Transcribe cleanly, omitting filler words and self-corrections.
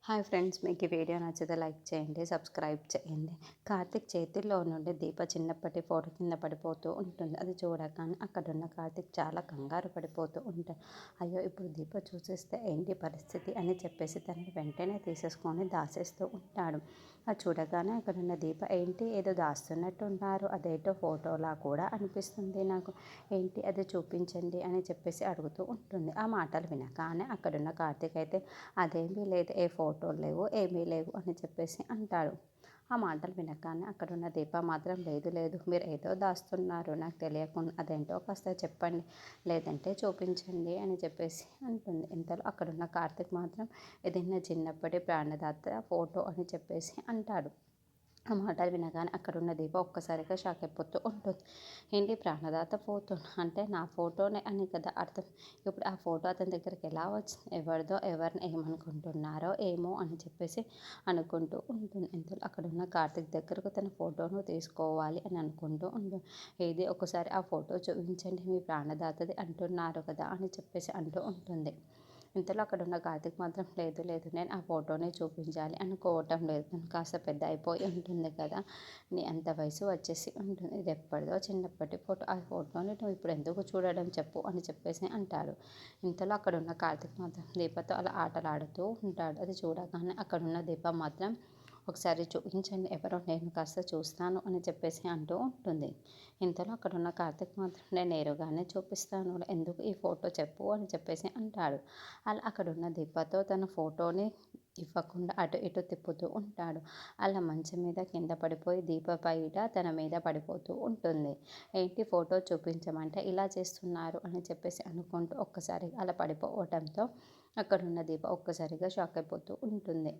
Hi friends, మీకు ఈ video నచ్చితే లైక్ చేయండి, సబ్స్క్రైబ్ చేయండి. కార్తీక్ చేతుల్లో నుండి దీప చిన్నప్పటి ఫోటో కింద పడిపోతూ ఉంటుంది. అది చూడగానే అక్కడున్న కార్తీక్ చాలా కంగారు పడిపోతూ ఉంటాడు. అయ్యో, ఇప్పుడు దీప చూసేస్తే ఏంటి పరిస్థితి అని చెప్పేసి తనని వెంటనే తీసేసుకొని దాచేస్తూ ఉంటాడు. అది చూడగానే అక్కడున్న దీప ఏంటి ఏదో దాస్తున్నట్టు ఉన్నారు, అదేంటో ఫోటోలా కూడా అనిపిస్తుంది నాకు, ఏంటి అది చూపించండి అని చెప్పేసి అడుగుతూ ఉంటుంది. ఆ మాటలు వినగానే అక్కడున్న కార్తీక్ అయితే అదేమీ లేదు, ఏ ఫోటోలు లేవు, ఏమీ లేవు అని చెప్పేసి అంటాడు. ఆ మాటలు వినగానే అక్కడున్న దీప మాత్రం లేదు లేదు, మీరు ఏదో దాస్తున్నారు నాకు తెలియకుండా, అదేంటో కాస్త చెప్పండి, లేదంటే చూపించండి అని చెప్పేసి అంటుంది. ఇంతలో అక్కడున్న కార్తీక్ మాత్రం ఇది నా చిన్నప్పటి ప్రాణదాత ఫోటో అని చెప్పేసి అంటాడు. ఆ మాటలు వినగానే అక్కడున్న దీప ఒక్కసారిగా షాక్ అయిపోతూ ఉంటుంది. ఏంటి ప్రాణదాత ఫోటో అంటే నా ఫోటోనే అని కదా అర్థం. ఇప్పుడు ఆ ఫోటో అతని దగ్గరికి ఎలా వచ్చింది, ఎవరిదో, ఎవరిని ఏమనుకుంటున్నారో ఏమో అని చెప్పేసి అనుకుంటూ ఉంటుంది. ఇంతలో అక్కడున్న కార్తీక్ దగ్గరకు తన ఫోటోను తీసుకోవాలి అని అనుకుంటూ ఉంటుంది. ఏది ఒకసారి ఆ ఫోటో చూపించండి, మీ ప్రాణదాతది అంటున్నారు కదా అని చెప్పేసి అంటూ ఉంటుంది. ఇంతలో అక్కడున్న కార్తీక్ మాత్రం లేదు లేదు, నేను ఆ ఫోటోనే చూపించాలి అనుకోవటం లేదు, తను కాస్త పెద్ద అయిపోయి ఉంటుంది కదా, నీ అంత వయసు వచ్చేసి ఉంటుంది, ఇది ఎప్పటిదో చిన్నప్పటి ఫోటో, ఆ ఫోటోని నువ్వు ఇప్పుడు ఎందుకు చూడడం చెప్పు అని చెప్పేసి అంటాడు. ఇంతలో అక్కడున్న కార్తీక్ మాత్రం దీపతో అలా ఆటలాడుతూ ఉంటాడు. అది చూడగానే అక్కడున్న దీప మాత్రం ఒకసారి చూపించండి ఎవరో, నేను కాస్త చూస్తాను అని చెప్పేసి అంటూ ఉంటుంది. ఇంతలో అక్కడున్న కార్తీక్ మాత్రం నేను నేరుగానే చూపిస్తాను, ఎందుకు ఈ ఫోటో చెప్పు అని చెప్పేసి అంటాడు. అలా అక్కడున్న దీపతో తన ఫోటోని ఇవ్వకుండా అటు ఇటు తిప్పుతూ ఉంటాడు. అలా మంచం మీద కింద పడిపోయి దీప పైట తన మీద పడిపోతూ ఉంటుంది. ఏంటి ఫోటో చూపించమంటే ఇలా చేస్తున్నారు అని చెప్పేసి అనుకుంటూ ఒక్కసారి అలా పడిపోవటంతో అక్కడున్న దీప ఒక్కసారిగా షాక్ అయిపోతూ ఉంటుంది.